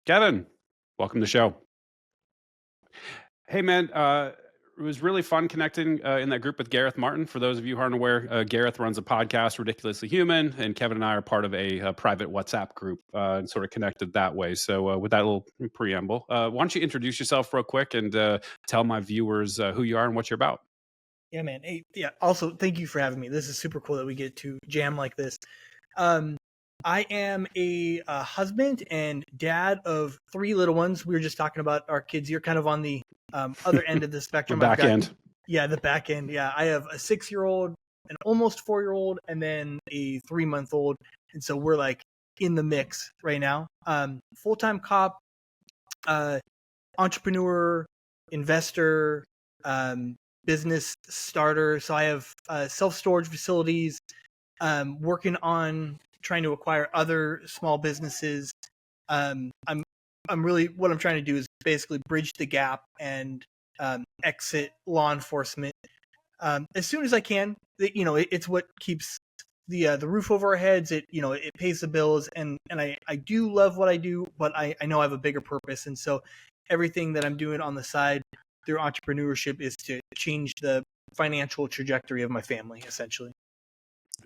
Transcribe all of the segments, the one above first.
Kevin, welcome to the show. Hey, man, it was really fun connecting in that group with Gareth Martin. For those of you who aren't aware, Gareth runs a podcast, Ridiculously Human, and Kevin and I are part of a private WhatsApp group and sort of connected that way. So, with that little preamble, why don't you introduce yourself real quick and tell my viewers who you are and what you're about? Yeah, man. Hey, yeah. Also, thank you for having me. This is super cool that we get to jam like this. Um, I am a husband and dad of three little ones. We were just talking about our kids. You're kind of on the other end of the The spectrum. I've back got, end. yeah, the back end. Yeah, I have a 6-year-old, an almost 4-year-old, and then a 3-month-old. And so we're like in the mix right now. Full-time cop, uh, entrepreneur, investor, business starter. So I have self-storage facilities, working on trying to acquire other small businesses. I'm really, what I'm trying to do is basically bridge the gap and exit law enforcement as soon as I can. It's what keeps the roof over our heads. It pays the bills, and I do love what I do, but I know I have a bigger purpose, and so everything that I'm doing on the side through entrepreneurship is to change the financial trajectory of my family, essentially.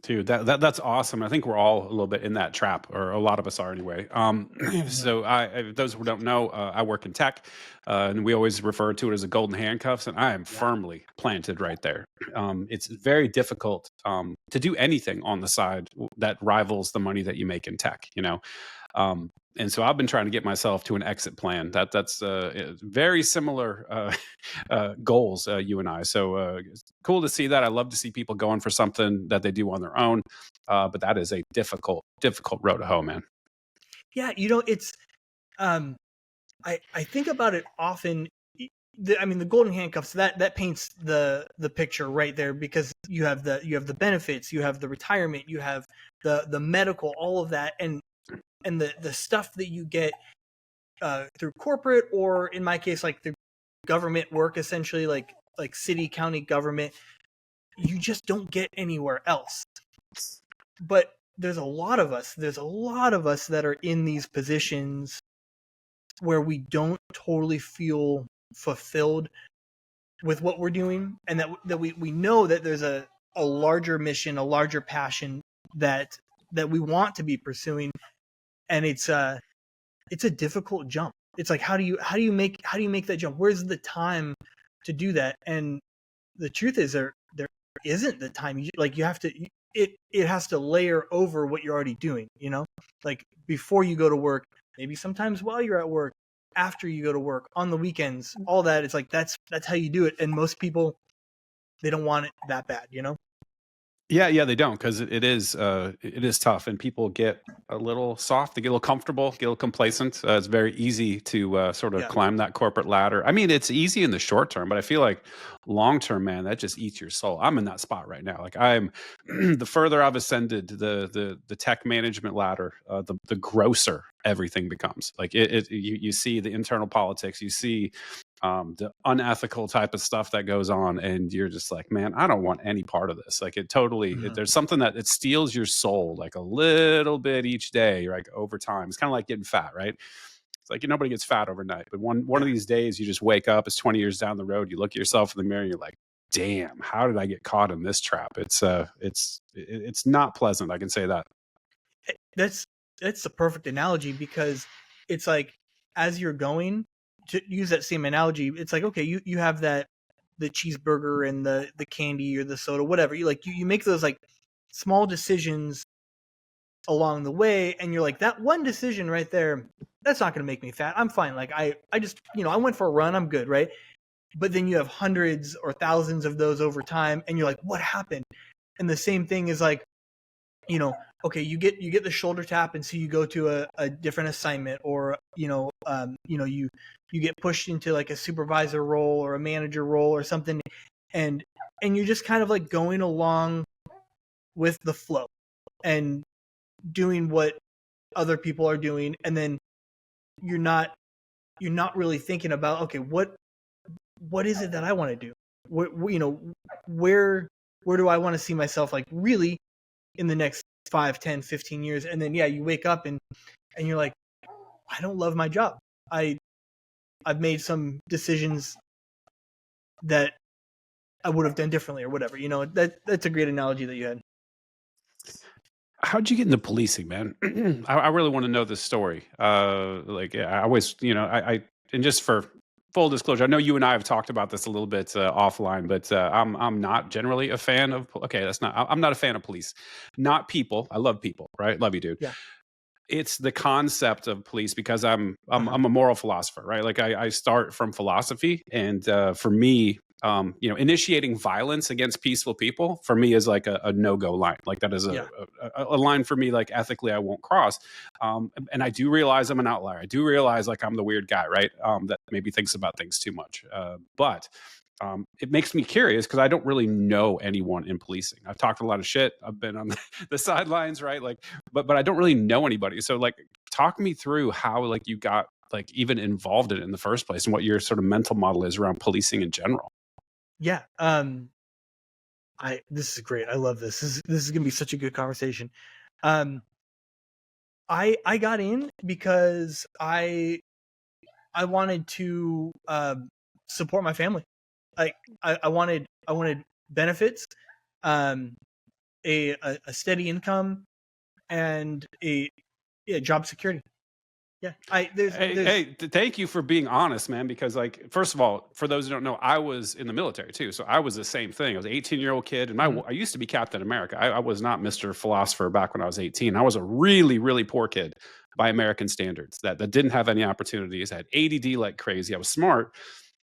Dude, that's awesome. I think we're all a little bit in that trap, or a lot of us are anyway. Mhm. So, those who don't know, I work in tech, and we always refer to it as a golden handcuffs, and I am Yeah. firmly planted right there. It's very difficult to do anything on the side that rivals the money that you make in tech. And so I've been trying to get myself to an exit plan. That's very similar goals, you and I. So it's cool to see that. I love to see people going for something that they do on their own, but that is a difficult road to hoe, man. Yeah, it's um I think about it often. I mean, the golden handcuffs, that paints the picture right there, because you have the benefits, you have the retirement, you have the medical, all of that, and the stuff that you get through corporate, or in my case, like through government work, essentially, like city, county government. You just don't get anywhere else. But there's a lot of us that are in these positions where we don't totally feel fulfilled with what we're doing, and that we know that there's a larger mission, a larger passion that we want to be pursuing. And it's a difficult jump. It's like, how do you make that jump? Where's the time to do that? And the truth is, there isn't the time. You have to, it has to layer over what you're already doing, like before you go to work, maybe sometimes while you're at work, after you go to work, on the weekends, all that. It's like that's how you do it. And most people, they don't want it that bad. Yeah, they don't, because it is tough, and people get a little soft, they get a little comfortable, get a little complacent. It's very easy to sort of Yeah. climb that corporate ladder. I mean, it's easy in the short term, but I feel like long term, man, that just eats your soul. I'm in that spot right now. Like, I'm the further I've ascended the tech management ladder, the grosser everything becomes. Like, you see the internal politics, you see the unethical type of stuff that goes on, and you're just like, man, I don't want any part of this. Like, Mhm. there's something that it steals your soul, like a little bit each day, like over time. It's kind of like getting fat, right? It's like, nobody gets fat overnight, but one of Yeah. these days you just wake up, it's 20 years down the road, you look at yourself in the mirror, and you're like, damn, how did I get caught in this trap? It's not pleasant, I can say that. That's that's the perfect analogy, because it's like, as you're going, to use that same analogy, it's like, okay, you have that, the cheeseburger and the candy or the soda, whatever. You make those like small decisions along the way, and you're like, that one decision right there, that's not going to make me fat. I'm fine. Like, I just, I went for a run, I'm good, right? But then you have hundreds or thousands of those over time, and you're like, what happened? And the same thing is like, okay, you get the shoulder tap, and so you go to a different assignment, or you get pushed into like a supervisor role or a manager role or something, and you're just kind of like going along with the flow and doing what other people are doing, and then you're not you're not really thinking about, okay, what is it that I want to do? Where do I want to see myself, like, really, in the next 5, 10, 15 years? And then, yeah, you wake up, and you're like, I don't love my job. I've made some decisions that I would have done differently or whatever. That's a great analogy that you had. How'd you get into policing, man? I really want to know this story. Like I always, and just for full disclosure, I know you and I have talked about this a little bit offline, but I'm not generally a fan of. Okay, that's not. I'm not a fan of police, not people. I love people, right? Love you, dude. Yeah. It's the concept of police because Uh-huh. I'm a moral philosopher, right? Like I start from philosophy, and for me, initiating violence against peaceful people for me is like a no go line. Like that is Yeah. a line for me, like ethically, I won't cross. And I do realize I'm an outlier. I do realize like I'm the weird guy, right? That maybe thinks about things too much. But it makes me curious because I don't really know anyone in policing. I've talked a lot of shit. I've been on the sidelines, right? Like, but I don't really know anybody. So like, talk me through how like you got like even involved in it in the first place and what your sort of mental model is around policing in general. Yeah. This is great. I love this. This is gonna be such a good conversation. Um, I got in because I wanted to support my family. Like I wanted benefits, um, a steady income, and a job security. Yeah, I there's Thank you for being honest, man. Because, like, first of all, for those who don't know, I was in the military too, so I was the same thing. I was an 18-year-old kid, and Mhm. I used to be Captain America. I was not Mr. Philosopher back when I was 18. I was a really, really poor kid by American standards that didn't have any opportunities. I had ADD like crazy. I was smart,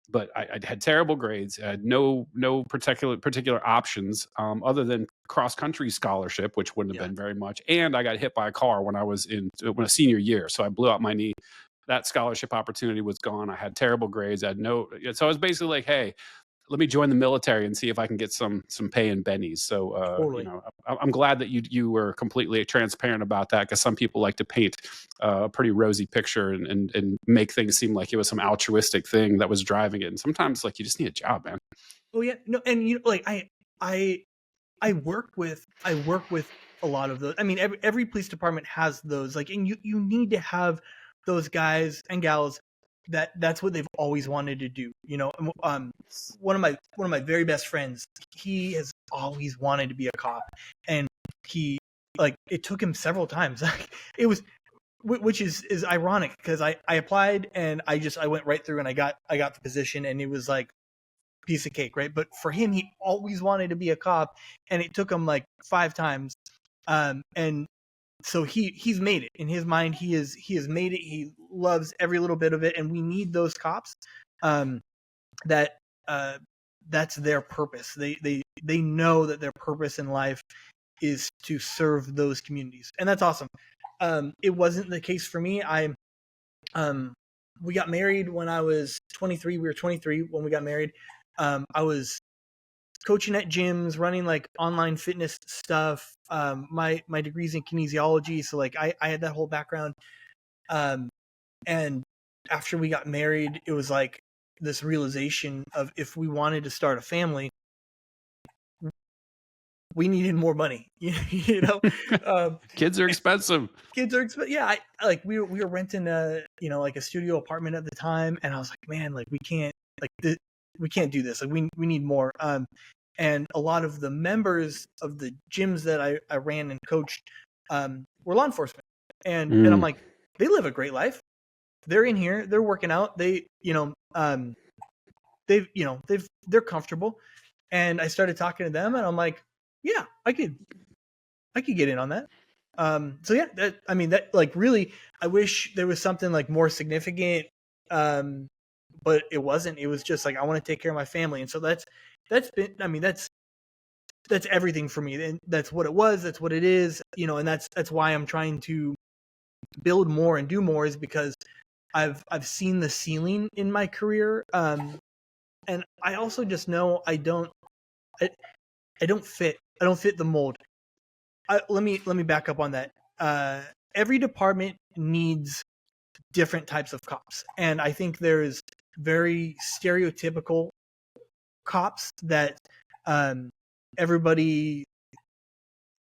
but I had terrible grades. I had no particular options other than cross country scholarship, which wouldn't have Yeah. been very much. And I got hit by a car when I was in when a senior year, so I blew out my knee. That scholarship opportunity was gone. I had terrible grades. I had no. So I was basically like, hey, let me join the military and see if I can get some pay in bennies. So Totally. I'm glad that you were completely transparent about that because some people like to paint a pretty rosy picture and make things seem like it was some altruistic thing that was driving it. And sometimes like you just need a job, man. Oh yeah, no, and like I I work with a lot of those. I mean, every police department has those. Like, and you need to have those guys and gals that's what they've always wanted to do. One of my very best friends, he has always wanted to be a cop, and he like it took him several times. It was which is ironic because I applied and I went right through and I got the position, and it was like piece of cake, right? But for him, he always wanted to be a cop, and it took him like 5 times. And so he's made it in his mind. He has made it. He loves every little bit of it, and we need those cops. Um, that that's their purpose. They know that their purpose in life is to serve those communities, and that's awesome. It wasn't the case for me. Um, we got married when I was 23. We were 23 when we got married. I was coaching at gyms, running like online fitness stuff. My degrees in kinesiology, so like I had that whole background. Um, and after we got married, it was like this realization of if we wanted to start a family, we needed more money. you know, Kids are expensive. kids are expensive. Yeah, we were renting like a studio apartment at the time, and I was like, man, like we can't do this. Like we need more. And a lot of the members of the gyms that I ran and coached were law enforcement, and I'm Mm. like, they live a great life. They're in here, they're working out. They're comfortable, and I started talking to them, and I'm like, yeah, I could get in on that. So yeah, that like really, I wish there was something like more significant, but it wasn't. It was just like I want to take care of my family, and so that's been. I mean, that's everything for me, and that's what it was. That's what it is. And that's why I'm trying to build more and do more is because I've seen the ceiling in my career, and I also just know I, I don't fit. I don't fit the mold. Let me back up on that. Every department needs different types of cops, and I think there's very stereotypical cops that um, everybody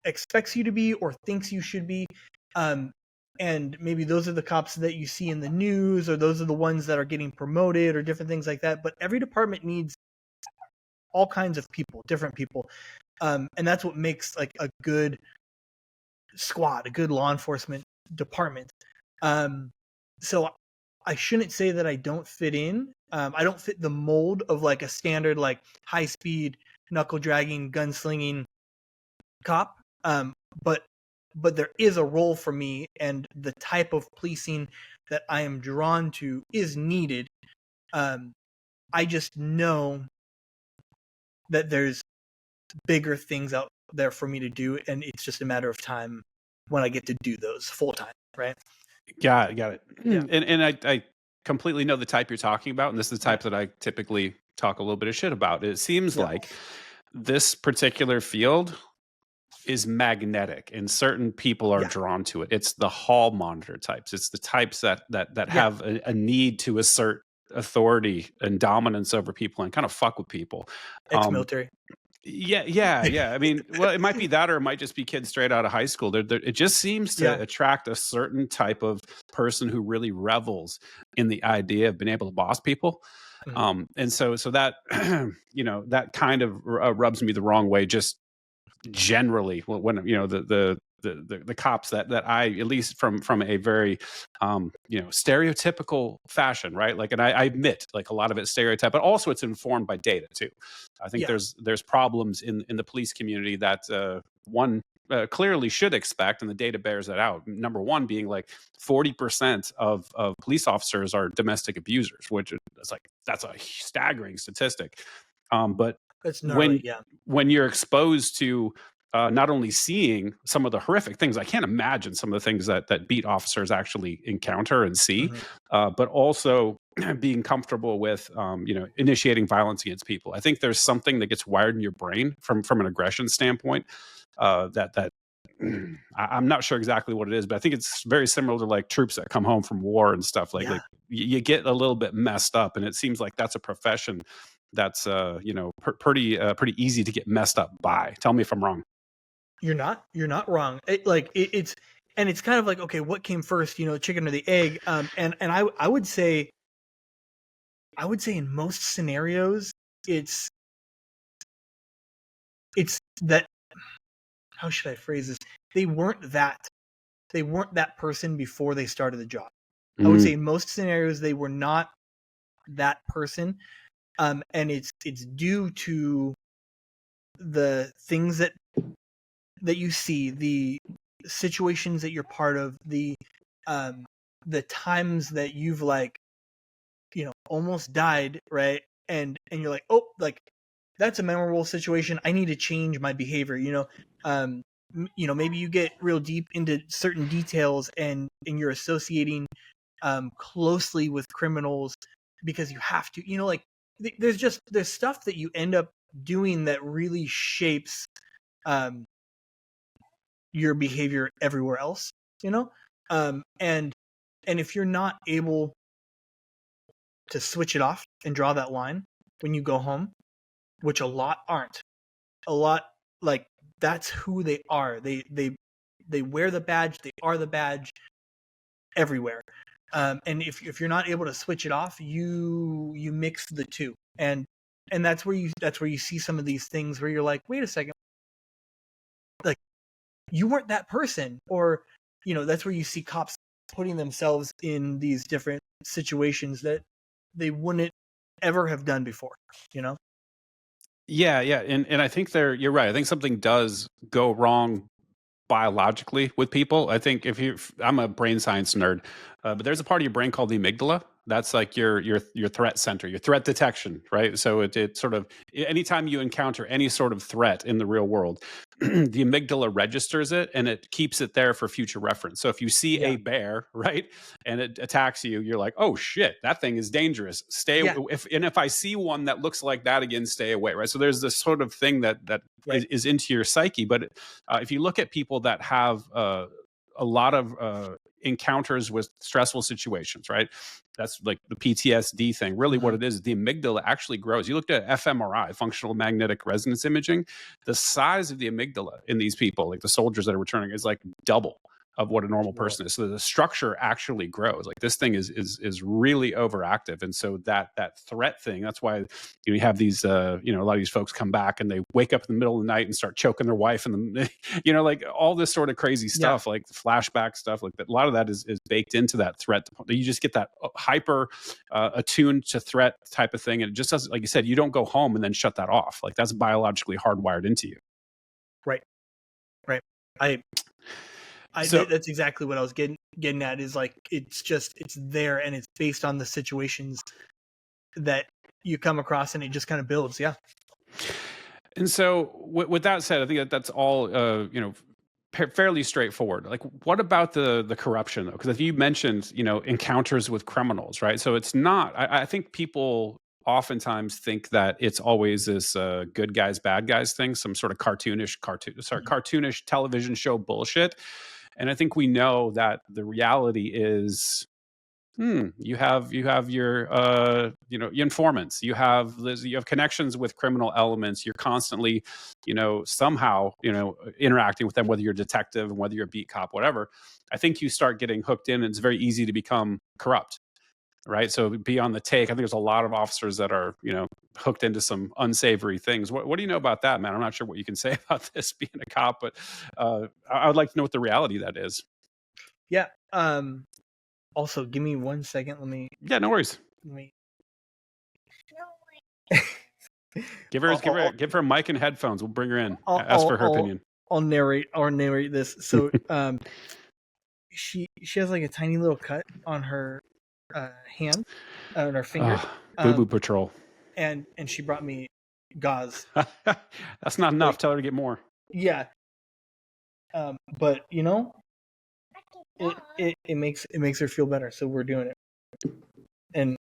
expects you to be or thinks you should be. Um, and maybe those are the cops that you see in the news, or those are the ones that are getting promoted or different things like that. But every department needs all kinds of people, different people. And that's what makes like a good squad, a good law enforcement department. So I shouldn't say that I don't fit in. I don't fit the mold of like a standard like high speed knuckle dragging gunslinging cop. But there is a role for me, and the type of policing that I am drawn to is needed. I just know that there's bigger things out there for me to do, and it's just a matter of time when I get to do those full time, right? Got it. Yeah. And I completely know the type you're talking about, and this is the type that I typically talk a little bit of shit about. It seems like this particular field is magnetic, and certain people are drawn to it. It's the hall monitor types. It's the types that have a need to assert authority and dominance over people and kind of fuck with people. Ex-military. Yeah. I mean, well, it might be that, or it might just be kids straight out of high school. It just seems to attract a certain type of person who really revels in the idea of being able to boss people. And so that, that kind of rubs me the wrong way, just generally when, the cops that I, at least from a very stereotypical fashion, right? Like, and I admit, like, a lot of it's stereotype, but also it's informed by data too. I think there's problems in the police community that one clearly should expect, and the data bears that out. Number one being like 40% of police officers are domestic abusers, which is like, that's a staggering statistic. But it's gnarly, when you're exposed to not only seeing some of the horrific things, I can't imagine some of the things that beat officers actually encounter and see, but also being comfortable with, initiating violence against people. I think there's something that gets wired in your brain from an aggression standpoint that I'm not sure exactly what it is, but I think it's very similar to like troops that come home from war and stuff. Like you get a little bit messed up, and it seems like that's a profession that's pretty easy to get messed up by. Tell me if I'm wrong. You're not wrong. It's kind of like, okay, what came first, chicken or the egg? And I would say in most scenarios, it's that, how should I phrase this? They weren't that person before they started the job. I would say in most scenarios, they were not that person. And it's due to the things that you see, the situations that you're part of, the times that you've almost died, right? And you're like, oh, like, that's a memorable situation. I need to change my behavior. Maybe you get real deep into certain details, and you're associating closely with criminals because you have to. There's stuff that you end up doing that really shapes your behavior everywhere else, and if you're not able to switch it off and draw that line when you go home, which a lot aren't, like, that's who they are. They wear the badge, they are the badge everywhere. And if you're not able to switch it off, you mix the two, and that's where you see some of these things where you're like, wait a second, like, you weren't that person. Or that's where you see cops putting themselves in these different situations that they wouldn't ever have done before. Yeah, and I think you're right. I think something does go wrong biologically with people. I think I'm a brain science nerd, but there's a part of your brain called the amygdala. That's like your threat center, your threat detection, right? So it sort of, anytime you encounter any sort of threat in the real world, the amygdala registers it, and it keeps it there for future reference. So if you see a bear, right, and it attacks you, you're like, oh shit, that thing is dangerous. If I see one that looks like that again, stay away, right? So there's this sort of thing that is into your psyche. But if you look at people that have a lot of encounters with stressful situations, right? That's like the PTSD thing. Really, what it is, the amygdala actually grows. You looked at fMRI, functional magnetic resonance imaging. The size of the amygdala in these people, like the soldiers that are returning, is like double. of what a normal Whoa. person is. So the structure actually grows. Like this thing is really overactive, and so that threat thing. That's why you have these a lot of these folks come back and they wake up in the middle of the night and start choking their wife, and like all this sort of crazy stuff, like the flashback stuff, like that. A lot of that is baked into that threat. You just get that hyper attuned to threat type of thing, and it just doesn't, like you said, you don't go home and then shut that off. Like that's biologically hardwired into you. Right. So that's exactly what I was getting at, is like it's there, and it's based on the situations that you come across, and it just kind of builds. Yeah. And so with that said, I think that's all fairly straightforward. Like, what about the corruption though? Because if you mentioned encounters with criminals, right? So it's not. I think people oftentimes think that it's always this good guys bad guys thing, some sort of cartoonish television show bullshit. And I think we know that the reality is, you have your your informants, you have connections with criminal elements. You're constantly somehow interacting with them, whether you're a detective, whether you're a beat cop, whatever. I think you start getting hooked in, and it's very easy to become corrupt, right? So be on the take. I think there's a lot of officers that are hooked into some unsavory things. What do you know about that, man? I'm not sure what you can say about this being a cop, but I would like to know what the reality of that is. Yeah. Also, give me 1 second. Yeah, no worries. Give her a mic and headphones. We'll bring her in. Ask for her opinion. I'll narrate this. So, she has like a tiny little cut on her hand, on her finger. Boo Boo Patrol. And she brought me gauze. That's not enough. Tell her to get more. Yeah. But it makes her feel better, so we're doing it. And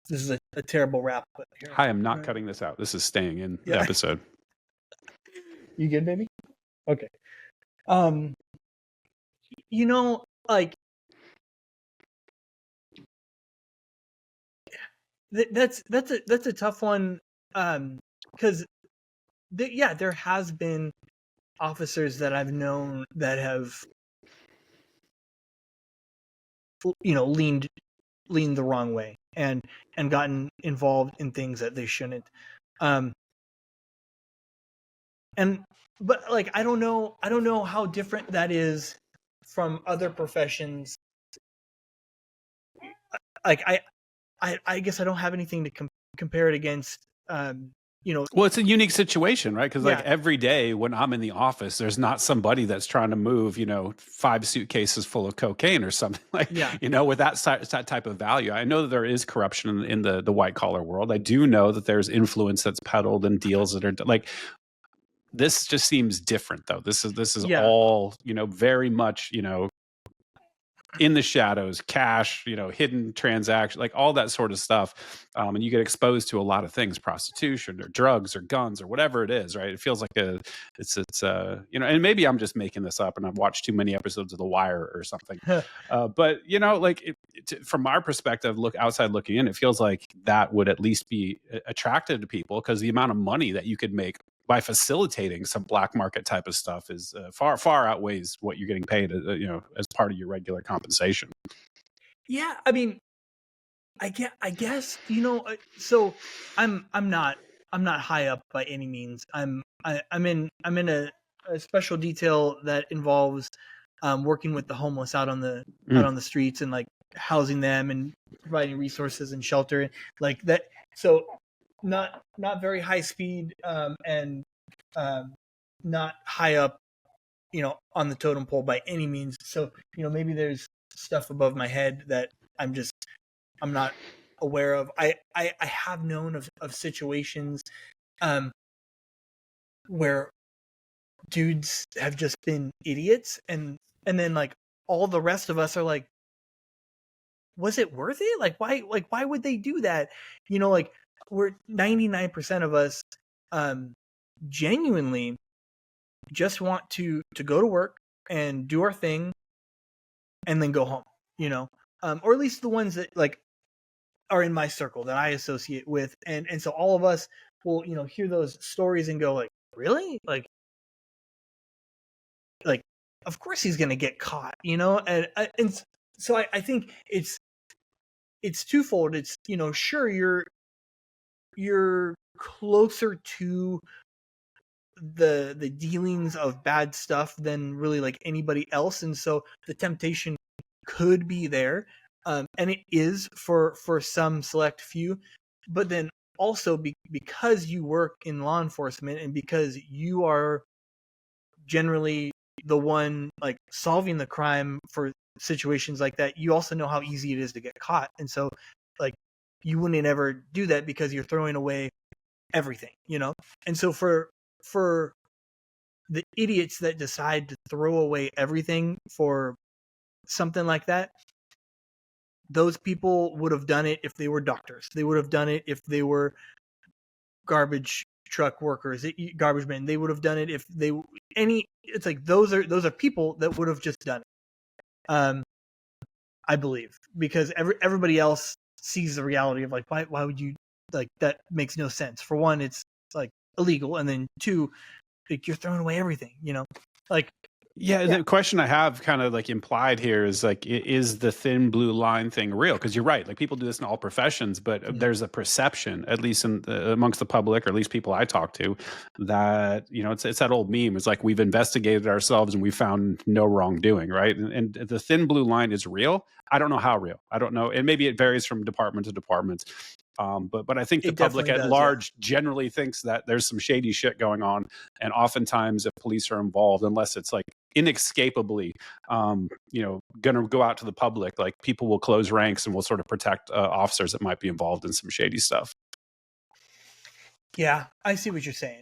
this is a terrible rap, but here. I am not cutting this out. This is staying in the episode. You good, baby? Okay. Like that's a tough one, because there has been officers that I've known that have leaned the wrong way and gotten involved in things that they shouldn't. But like I don't know how different that is from other professions. Like I guess I don't have anything to compare it against. Well, it's a unique situation, right? Because like every day when I'm in the office, there's not somebody that's trying to move 5 suitcases full of cocaine or something like with that type of value. I know that there is corruption in the white collar world. I do know that there's influence that's peddled and deals that are like. This just seems different, though. This is all very much in the shadows, cash, hidden transaction, like all that sort of stuff. And you get exposed to a lot of things, prostitution or drugs or guns or whatever it is, right? It feels like it's and maybe I'm just making this up and I've watched too many episodes of The Wire or something. But like from our perspective, outside looking in, it feels like that would at least be attractive to people, because the amount of money that you could make by facilitating some black market type of stuff is far outweighs what you're getting paid, as part of your regular compensation. Yeah, I mean, I guess so I'm not high up by any means. I'm in a special detail that involves working with the homeless out on the streets, and like housing them and providing resources and shelter like that. So not very high speed, and not high up on the totem pole by any means. So maybe there's stuff above my head that I'm not aware of. I have known of situations where dudes have just been idiots, and then like all the rest of us are like, was it worth it? Like why would they do that? Like we're 99% of us genuinely just want to go to work and do our thing and then go home, or at least the ones that like are in my circle that I associate with. And so all of us will, hear those stories and go like, really? Like of course he's going to get caught, and so I think it's twofold. It's, sure, you're closer to the dealings of bad stuff than really like anybody else, and so the temptation could be there, and it is for some select few, but then also because you work in law enforcement and because you are generally the one like solving the crime for situations like that, you also know how easy it is to get caught, and so like you wouldn't ever do that because you're throwing away everything, and so for the idiots that decide to throw away everything for something like that, those people would have done it if they were doctors. They would have done it if they were garbage truck workers, garbage men. They would have done it if they it's like those are people that would have just done it. I believe, because everybody else sees the reality of like, why would you, like, that makes no sense. For one, it's like illegal, and then two, like, you're throwing away everything, like. Yeah, the question I have kind of like implied here is like, is the thin blue line thing real? Because you're right, like people do this in all professions, but there's a perception, at least amongst the public, or at least people I talk to, that it's that old meme. It's like we've investigated ourselves and we found no wrongdoing, right? And the thin blue line is real. I don't know how real. I don't know, and maybe it varies from department to department. But I think the public at large generally thinks that there's some shady shit going on, and oftentimes if police are involved, unless it's like inescapably, going to go out to the public, like people will close ranks and will sort of protect officers that might be involved in some shady stuff. Yeah, I see what you're saying.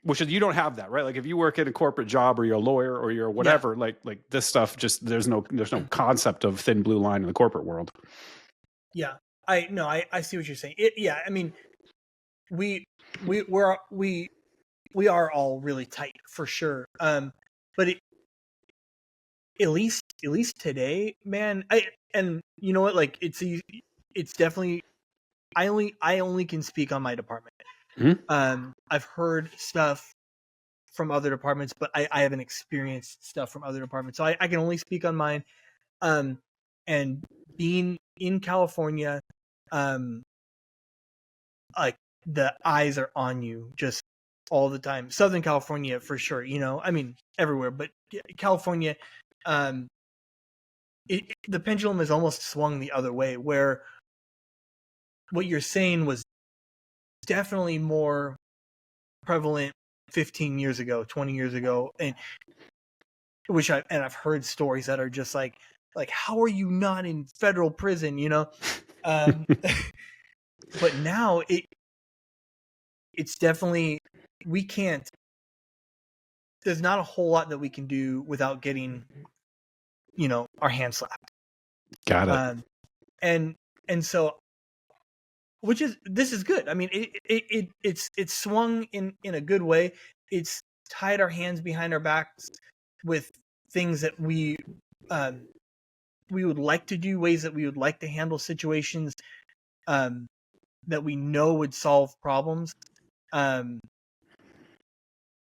Which is, you don't have that, right? Like if you work in a corporate job, or you're a lawyer, or you're whatever, like this stuff, just there's no concept of thin blue line in the corporate world. Yeah, I see what you're saying. Yeah, I mean, we are all really tight for sure. But at least today, man. And you know what? Like it's definitely. I only can speak on my department. Mm-hmm. I've heard stuff from other departments, but I haven't experienced stuff from other departments, so I can only speak on mine. And being in California, like the eyes are on you just all the time. Southern California for sure, I mean everywhere, but California, the pendulum has almost swung the other way, where what you're saying was definitely more prevalent 15 years ago, 20 years ago, and I've heard stories that are just like how are you not in federal prison, but now it's definitely, there's not a whole lot that we can do without getting our hands slapped. Got it. And so, this is good. I mean, it's swung in a good way. It's tied our hands behind our backs with things that we would like to do, ways that we would like to handle situations that we know would solve problems.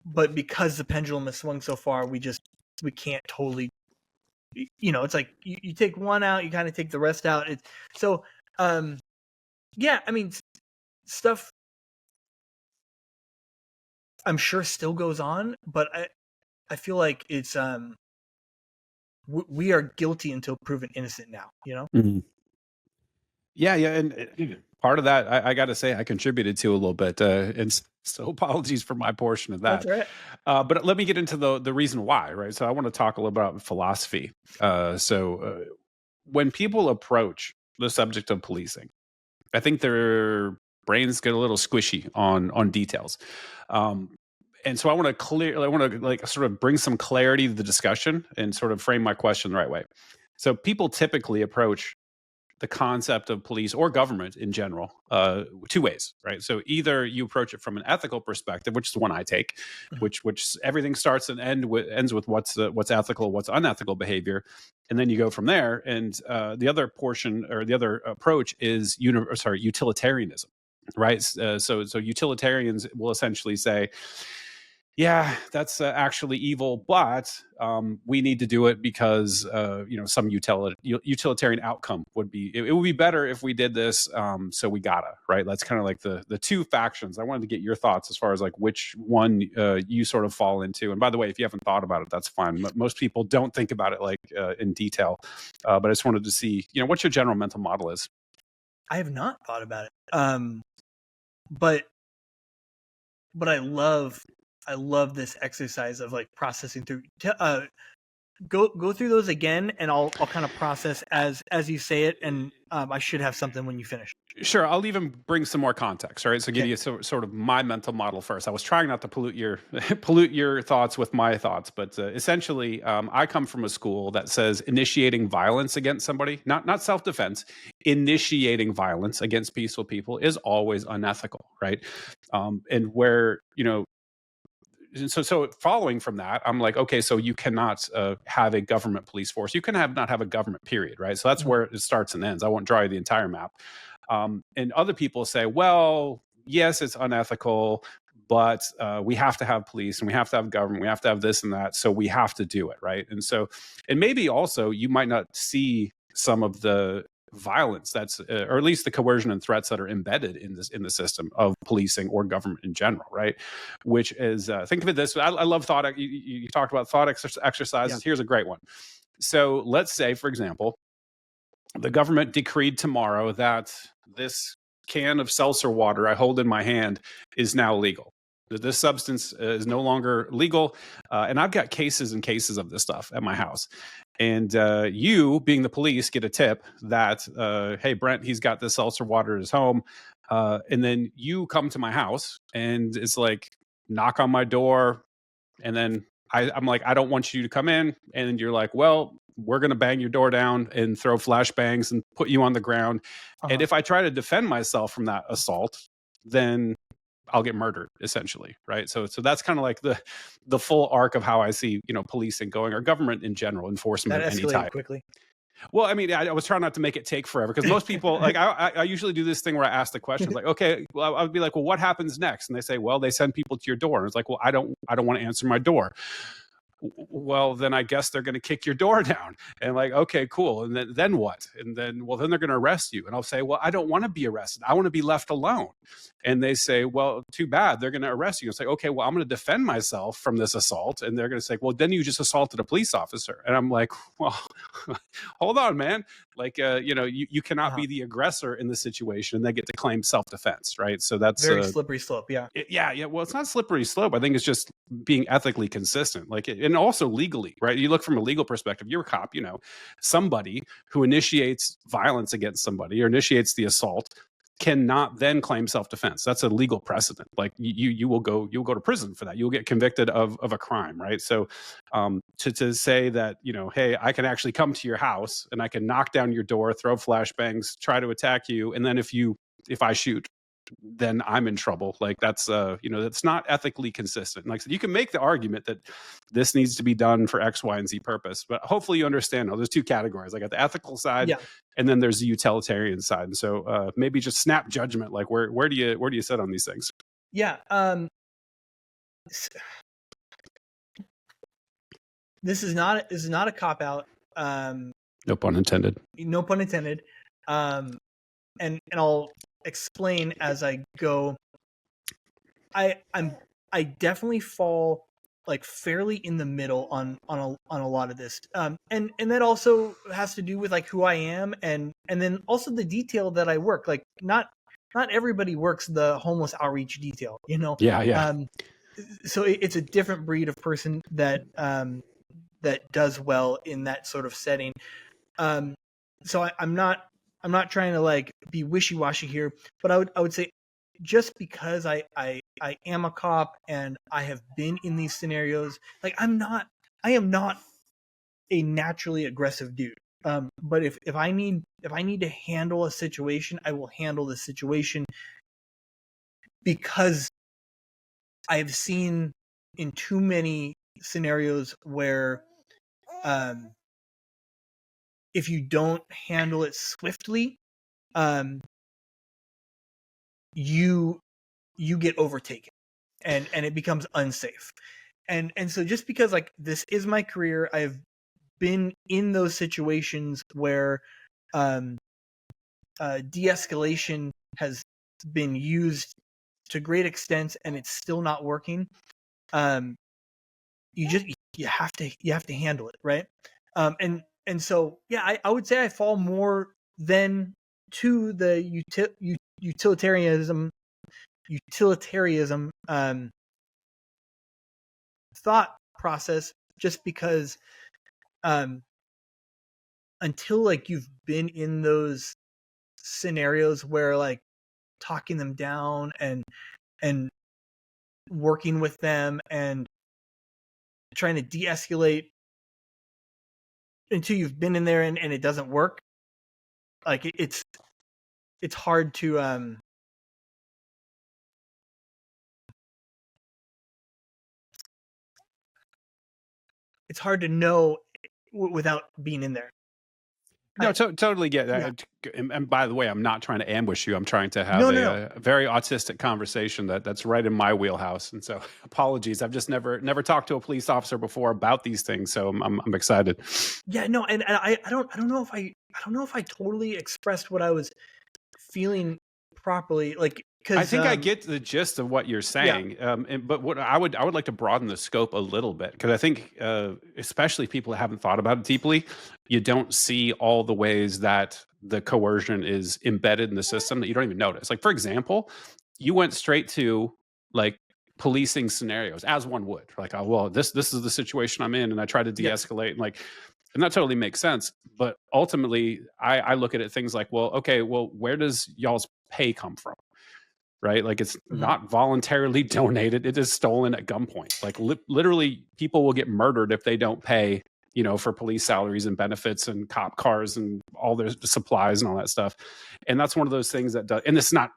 But because the pendulum has swung so far, we can't totally, it's like you take one out, you kind of take the rest out. Yeah, I mean, stuff I'm sure still goes on, but I feel like it's we are guilty until proven innocent now, Mm-hmm. Yeah, and part of that, I got to say, I contributed to a little bit, and so apologies for my portion of that. That's right. But let me get into the reason why, right? So I want to talk a little about philosophy. When people approach the subject of policing, I think their brains get a little squishy on details. And so I want to like sort of bring some clarity to the discussion and sort of frame my question the right way. So people typically approach the concept of police or government in general two ways, right? So either you approach it from an ethical perspective, which is the one I take, which everything starts and ends with what's ethical, what's unethical behavior, and then you go from there. And the other portion, or the other approach, is utilitarianism, right? So utilitarians will essentially say, Yeah, that's actually evil, but we need to do it because some utilitarian outcome would be it would be better if we did this. So we gotta, right. That's kind of like the two factions. I wanted to get your thoughts as far as like which one you sort of fall into. And by the way, if you haven't thought about it, that's fine. Most people don't think about it like in detail, but I just wanted to see what your general mental model is. I have not thought about it. But I love this exercise of like processing through. Go through those again, and I'll kind of process as you say it, and I should have something when you finish. Sure, I'll even bring some more context, right? So give Okay. you sort of my mental model first. I was trying not to pollute your pollute your thoughts with my thoughts, but essentially, I come from a school that says initiating violence against somebody, not self defense, initiating violence against peaceful people is always unethical, right? And where so following from that, I'm like, okay, so you cannot have a government police force. You can not have a government, period, right? So that's where it starts and ends. I won't draw you the entire map. And other people say, well, yes, it's unethical, but we have to have police and we have to have government. We have to have this and that. So we have to do it, right? And maybe also you might not see some of the violence that's or at least the coercion and threats that are embedded in the system of policing or government in general, right? Which is think of it this way. I love thought. You talked about thought exercises. Yeah. Here's a great one. So let's say, for example, the government decreed tomorrow that this can of seltzer water I hold in my hand is now legal. This substance is no longer legal. And I've got cases and cases of this stuff at my house. And you, being the police, get a tip that, hey, Brent, he's got this seltzer water at his home. And then you come to my house and it's like, knock on my door. And then I'm like, I don't want you to come in. And you're like, well, we're going to bang your door down and throw flashbangs and put you on the ground. And if I try to defend myself from that assault, then I'll get murdered, essentially, right? So that's kind of like the full arc of how I see policing going, or government in general, enforcement That of any escalated type. quickly. Well, I mean, I was trying not to make it take forever because most people like I usually do this thing where I ask the questions like, okay, well, I would be like, well, what happens next? And they say, well, they send people to your door. And it's like, well, I don't want to answer my door. Well, then I guess they're going to kick your door down. And like, okay, cool. And then what? And then, well, then they're going to arrest you. And I'll say, well, I don't want to be arrested. I want to be left alone. And they say, well, too bad. They're going to arrest you. It's like, okay, well, I'm going to defend myself from this assault. And they're going to say, well, then you just assaulted a police officer. And I'm like, well, hold on, man. Like, you cannot be the aggressor in the situation and they get to claim self-defense, right? So that's very slippery slope. Yeah. Yeah. Well, it's not a slippery slope. I think it's just being ethically consistent, like, and also legally, right? You look from a legal perspective, you're a cop, somebody who initiates violence against somebody or initiates the assault cannot then claim self-defense. That's a legal precedent. Like you'll go to prison for that. You'll get convicted of a crime, right? So to say that, hey, I can actually come to your house and I can knock down your door, throw flashbangs, try to attack you, and then if I shoot, then I'm in trouble. Like that's that's not ethically consistent. Like I said, you can make the argument that this needs to be done for X, Y, and Z purpose, but hopefully you understand. There's two categories. I got the ethical side, and then there's the utilitarian side. And so maybe just snap judgment. Like where do you sit on these things? Yeah. This is not a cop out. No pun intended. No pun intended. And I'll explain as I go. I definitely fall like fairly in the middle on a lot of this. And that also has to do with like who I am and then also the detail that I work. Like not everybody works the homeless outreach detail, Yeah. So it's a different breed of person that does well in that sort of setting. So I'm not trying to like be wishy-washy here, but I would say just because I am a cop and I have been in these scenarios, like I am not a naturally aggressive dude. But if I need to handle a situation, I will handle the situation because I've seen in too many scenarios where if you don't handle it swiftly, you get overtaken. and it becomes unsafe. And so just because like this is my career, I've been in those situations where um, de-escalation has been used to great extents and it's still not working. Um, you have to handle it, right? And so yeah, I would say I fall more than to the utilitarianism thought process, just because um, until like you've been in those scenarios where like talking them down and working with them and trying to de-escalate, until you've been in there and it doesn't work, like it's hard to it's hard to know without being in there. No, I, totally get yeah. that. And by the way, I'm not trying to ambush you. I'm trying to have No. a very autistic conversation that's right in my wheelhouse. And so, apologies. I've just never talked to a police officer before about these things, so I'm excited. Yeah, no, and I don't know if I totally expressed what I was feeling properly, like because I think I get the gist of what you're yeah. saying, but what I would like to broaden the scope a little bit, because I think, especially people that haven't thought about it deeply, you don't see all the ways that the coercion is embedded in the system that you don't even notice. Like, for example, you went straight to like policing scenarios, as one would. Like, oh well, this is the situation I'm in, and I try to Yes. de-escalate, and like, and that totally makes sense. But ultimately, I look at it things like, well, okay, well, where does y'all's pay come from? Right? Like, it's Mhm. not voluntarily donated. It is stolen at gunpoint. Like, literally, people will get murdered if they don't pay, for police salaries and benefits and cop cars and all their supplies and all that stuff. And that's one of those things that does, and it's not,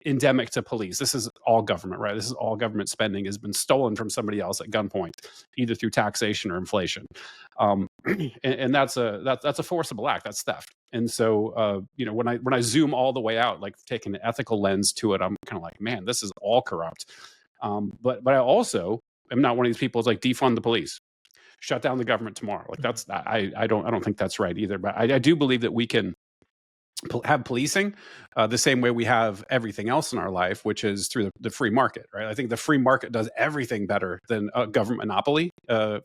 endemic to police. This is all government, right? This is all government spending has been stolen from somebody else at gunpoint, either through taxation or inflation. And that's a forcible act. That's theft. And so, when I zoom all the way out, like taking an ethical lens to it, I'm kind of like, man, this is all corrupt. But I also am not one of these people who's like, defund the police, shut down the government tomorrow. Like, that's I don't think that's right either. But I do believe that we can have policing the same way we have everything else in our life, which is through the free market, right? I think the free market does everything better than a government monopoly,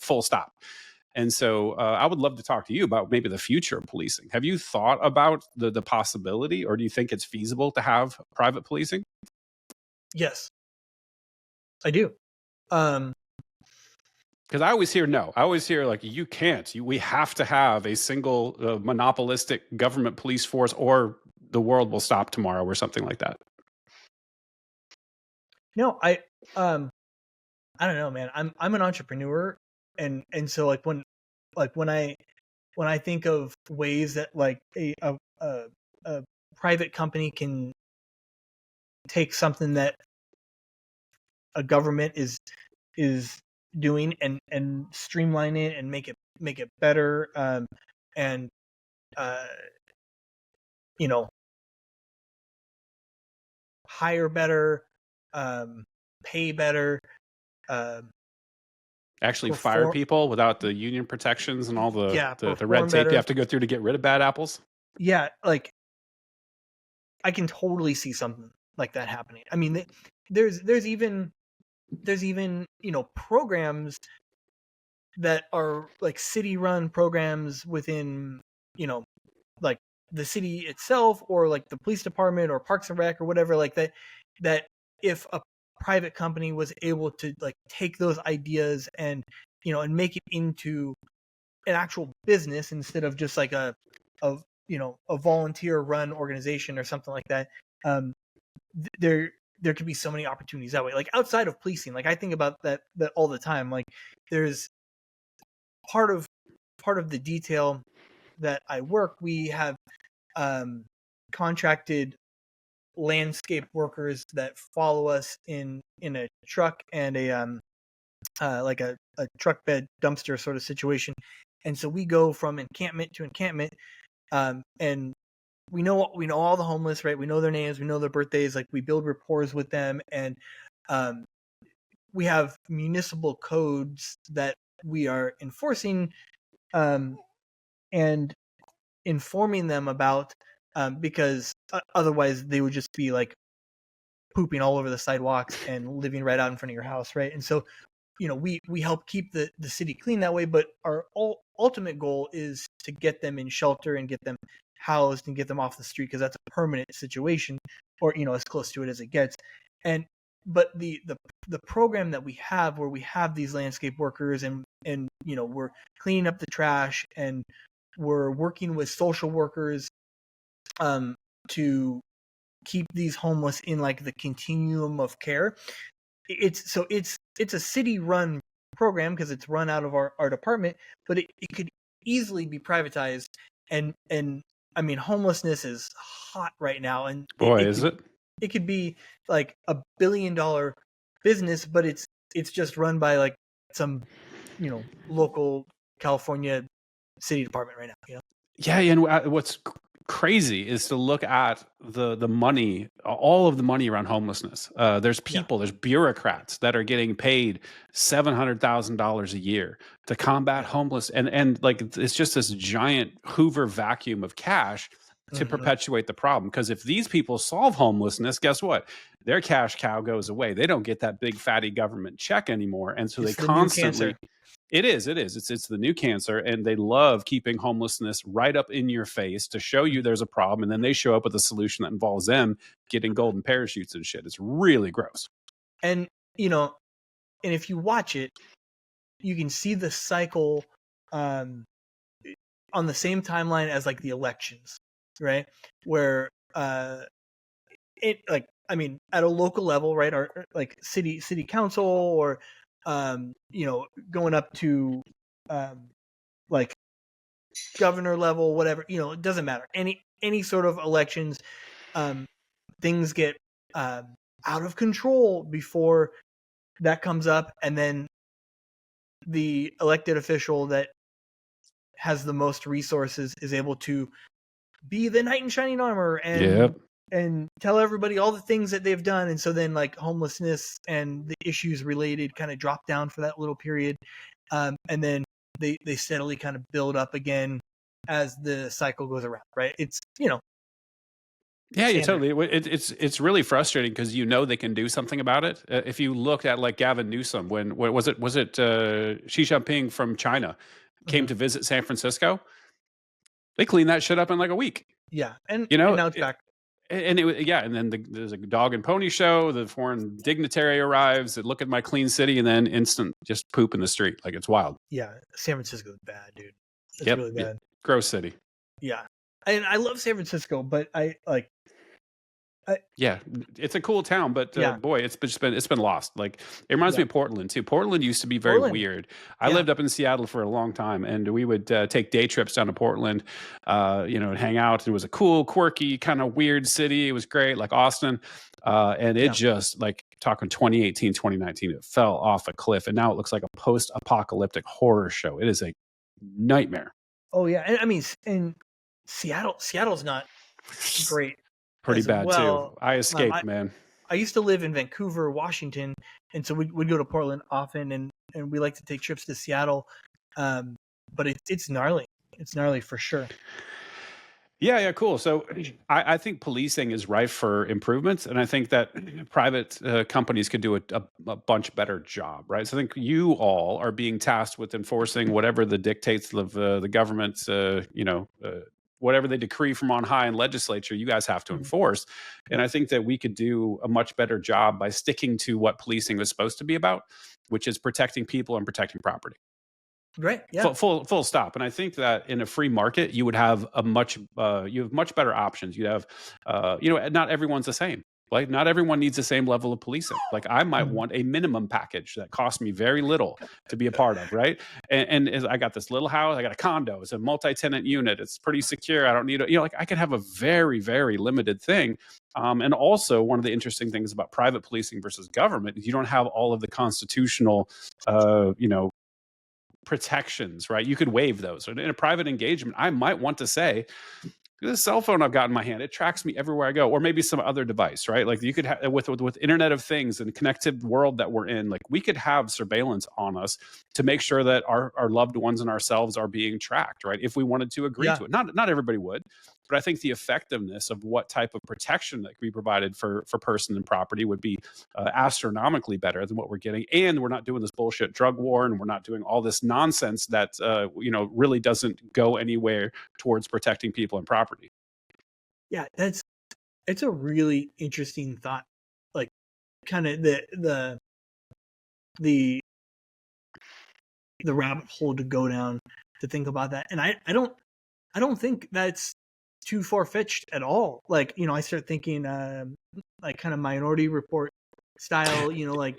full stop. And so I would love to talk to you about maybe the future of policing. Have you thought about the possibility, or do you think it's feasible to have private policing? Yes, I do. Um, Because I always hear no. I always hear like, you can't. We have to have a single monopolistic government police force, or the world will stop tomorrow, or something like that. no, um I don't know, man. I'm an entrepreneur, and so like when I think of ways that like a private company can take something that a government is doing and streamline it and make it better, and uh you know hire better, um pay better, um Actually fire perform people without the union protections and all the red perform tape you better. have to go through to get rid of bad apples. Yeah, like I can totally see something like that happening. I mean, there's even programs that are like city run programs within, like the city itself, or like the police department or Parks and Rec or whatever like that, that if a private company was able to like take those ideas and make it into an actual business instead of just like a a volunteer run organization or something like that, um there could be so many opportunities that way, like outside of policing. Like I think about that all the time. Like there's part of the detail that I work, we have um contracted landscape workers that follow us in a truck and a like a truck bed dumpster sort of situation. And so we go from encampment to encampment, and we know all the homeless, right? We know their names, we know their birthdays, like we build rapport with them, and um, we have municipal codes that we are enforcing, and informing them about, because otherwise they would just be like pooping all over the sidewalks and living right out in front of your house, right? And so, we help keep the city clean that way, but our ultimate goal is to get them in shelter and get them housed and get them off the street, because that's a permanent situation, or as close to it as it gets. And but the program that we have, where we have these landscape workers, and we're cleaning up the trash, and we're working with social workers, to keep these homeless in like the continuum of care. It's a city run program, because it's run out of our department, but it could easily be privatized. And I mean, homelessness is hot right now, and Boy, is it? it could be like $1 billion business, but it's just run by like some local California city department right now. Yeah, and what's crazy is to look at the money, all of the money around homelessness. There's people, there's bureaucrats that are getting paid $700,000 a year to combat homeless, and like it's just this giant Hoover vacuum of cash to perpetuate the problem. Because if these people solve homelessness, guess what? Their cash cow goes away. They don't get that big fatty government check anymore, and so It's they the new constantly. cancer. It is. It's the new cancer, and they love keeping homelessness right up in your face to show you there's a problem, and then they show up with a solution that involves them getting golden parachutes and shit. It's really gross. And and if you watch it, you can see the cycle, on the same timeline as like the elections, right? Where it like, I mean, at a local level, right, or like city council, or going up to like governor level, whatever, it doesn't matter. Any sort of elections, things get out of control before that comes up, and then the elected official that has the most resources is able to be the knight in shining armor and tell everybody all the things that they've done. And so then like homelessness and the issues related kind of drop down for that little period, and then they steadily kind of build up again as the cycle goes around, right? It's Yeah, standard. totally. It's really frustrating because they can do something about it. If you look at like Gavin Newsom, when was it Xi Jinping from China came to visit San Francisco, they cleaned that shit up in like a week. Yeah, and now it's back. And and then there's a dog and pony show. The foreign dignitary arrives. They look at my clean city, and then instant just poop in the street. Like, it's wild. Yeah, San Francisco's bad, dude. It's really bad. Gross city. Yeah, and I love San Francisco, but yeah, it's a cool town, but boy, it's been lost. Like, it reminds me of Portland too. Portland used to be very weird. I lived up in Seattle for a long time, and we would take day trips down to Portland, and hang out. It was a cool, quirky, kind of weird city. It was great, like Austin, and it just, like, talking 2018, 2019, it fell off a cliff, and now it looks like a post-apocalyptic horror show. It is a nightmare. Oh yeah, and I mean, in Seattle's not great. Pretty bad too. I escaped, man. I used to live in Vancouver, Washington, and so we'd go to Portland often, and we like to take trips to Seattle, but it's gnarly. It's gnarly for sure. Yeah, cool. So I think policing is rife for improvements, and I think that private companies could do a bunch better job, right? So I think you all are being tasked with enforcing whatever the dictates of the government, whatever they decree from on high in legislature, you guys have to enforce. And I think that we could do a much better job by sticking to what policing was supposed to be about, which is protecting people and protecting property. Right. Yeah. Full stop. And I think that in a free market, you would have much better options. You'd have, not everyone's the same. Like, not everyone needs the same level of policing. Like, I might want a minimum package that costs me very little to be a part of, right? And I got this little house, I got a condo, it's a multi-tenant unit, it's pretty secure. I don't need I could have a very, very limited thing. And also, one of the interesting things about private policing versus government is you don't have all of the constitutional, protections, right? You could waive those. In a private engagement, I might want to say, This cell phone I've got in my hand, it tracks me everywhere I go, or maybe some other device, right? Like you could have with Internet of Things and connected world that we're in, like we could have surveillance on us to make sure that our loved ones and ourselves are being tracked, right? If we wanted to agree Yeah. to it, not everybody would, but I think the effectiveness of what type of protection that could be provided for person and property would be astronomically better than what we're getting, and we're not doing this bullshit drug war, and we're not doing all this nonsense that really doesn't go anywhere towards protecting people and property. Yeah, it's a really interesting thought. Like kind of the rabbit hole to go down to think about that. And I don't think that's too far fetched at all. Like, I start thinking like kind of Minority Report style, like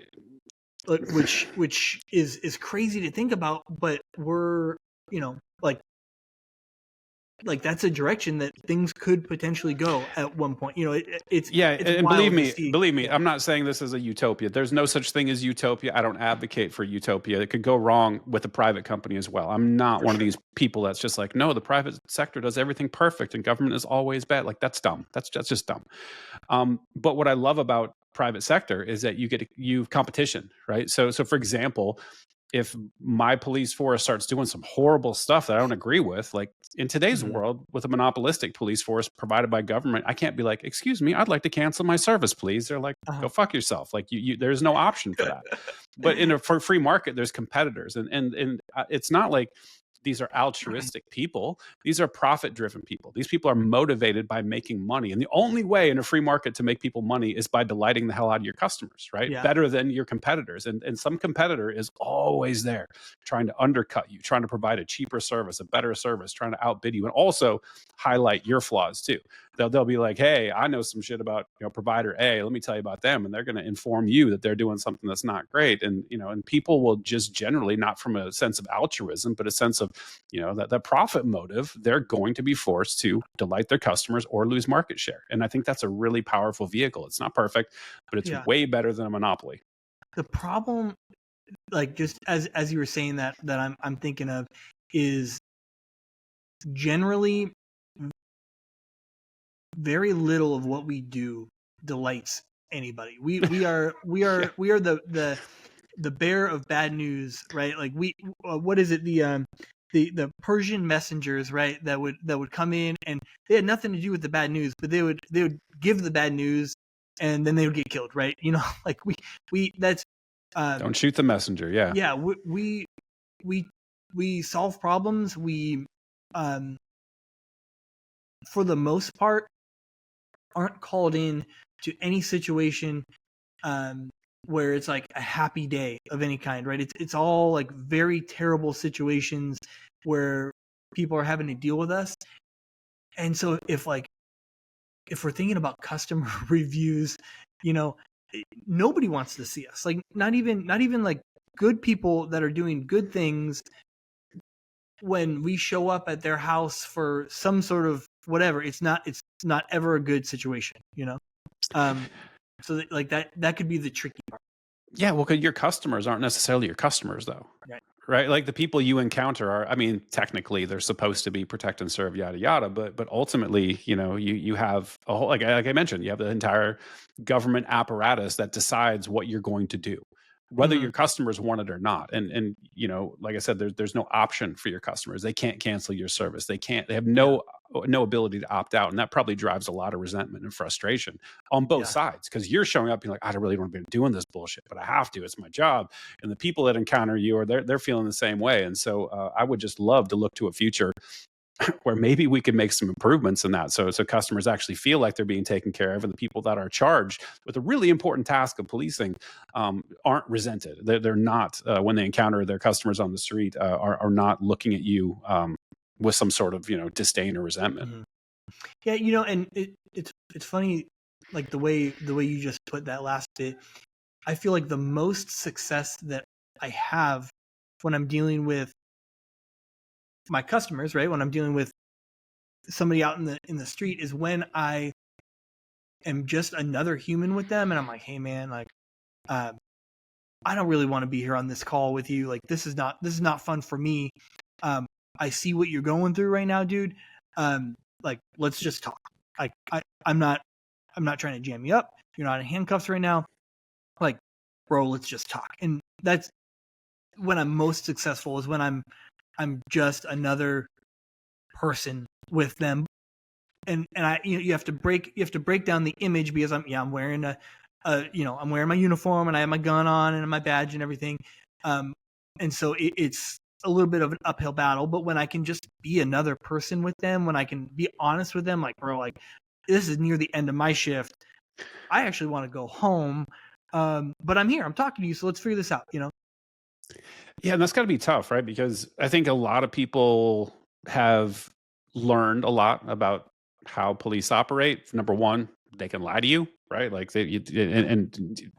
which is crazy to think about, but we're, like that's a direction that things could potentially go at one point. It's and wild believe me, I'm not saying this is a utopia. There's no such thing as utopia. I don't advocate for utopia. It could go wrong with a private company as well. I'm not one of these people that's just like, no, the private sector does everything perfect and government is always bad. Like that's dumb. That's just dumb. But what I love about private sector is that you competition, right? So for example, if my police force starts doing some horrible stuff that I don't agree with, like in today's world with a monopolistic police force provided by government, I can't be like, excuse me, I'd like to cancel my service, please. They're like, go fuck yourself. Like there's no option for that. But in a free market, there's competitors, and it's not like these are altruistic people. These are profit-driven people. These people are motivated by making money. And the only way in a free market to make people money is by delighting the hell out of your customers, right? Yeah. Better than your competitors. And some competitor is always there trying to undercut you, trying to provide a cheaper service, a better service, trying to outbid you, and also highlight your flaws too. They'll be like, hey, I know some shit about provider A. Let me tell you about them. And they're going to inform you that they're doing something that's not great. And and people will just generally, not from a sense of altruism, but a sense of that profit motive, they're going to be forced to delight their customers or lose market share. And I think that's a really powerful vehicle. It's not perfect, but it's way better than a monopoly. The problem, like just as you were saying that I'm thinking of, is generally very little of what we do delights anybody. We are the bearer of bad news, right? Like what is it, the Persian messengers, right? That would come in, and they had nothing to do with the bad news, but they would give the bad news, and then they would get killed, right? Like we that's don't shoot the messenger. Yeah, we solve problems. We for the most part aren't called in to any situation where it's like a happy day of any kind, right? It's all like very terrible situations where people are having to deal with us. And so if we're thinking about customer reviews, nobody wants to see us. Like not even like good people that are doing good things, when we show up at their house for some sort of whatever, it's not ever a good situation, so that could be the tricky part. Yeah, well, because your customers aren't necessarily your customers, though. Right? Like the people you encounter are, I mean, technically they're supposed to be protect and serve, yada yada, but ultimately, you have a whole, like I mentioned, you have the entire government apparatus that decides what you're going to do, whether your customers want it or not. And like I said, there's no option for your customers. They can't cancel your service. They have no ability to opt out. And that probably drives a lot of resentment and frustration on both sides, because you're showing up being like, I don't really want to be doing this bullshit, but I have to. It's my job. And the people that encounter you they're feeling the same way. And so I would just love to look to a future where maybe we could make some improvements in that, so customers actually feel like they're being taken care of, and the people that are charged with a really important task of policing aren't resented. They're not, when they encounter their customers on the street, are not looking at you with some sort of disdain or resentment. Yeah, and it's funny, like the way you just put that last bit. I feel like the most success that I have when I'm dealing with my customers, right? When I'm dealing with somebody out in the street, is when I am just another human with them, and I'm like, hey man, like I don't really want to be here on this call with you. Like this is not fun for me. I see what you're going through right now, dude. like, let's just talk. I'm not trying to jam you up. You're not in handcuffs right now. Like, bro, let's just talk. And that's when I'm most successful, is when I'm just another person with them. And you have to break down the image, because I'm wearing I'm wearing my uniform and I have my gun on and my badge and everything. And so it's a little bit of an uphill battle, but when I can just be another person with them, when I can be honest with them, like, bro, like, this is near the end of my shift. I actually want to go home. But I'm here, I'm talking to you. So let's figure this out, Yeah, and that's got to be tough, right? Because I think a lot of people have learned a lot about how police operate. Number one, they can lie to you, right? Like and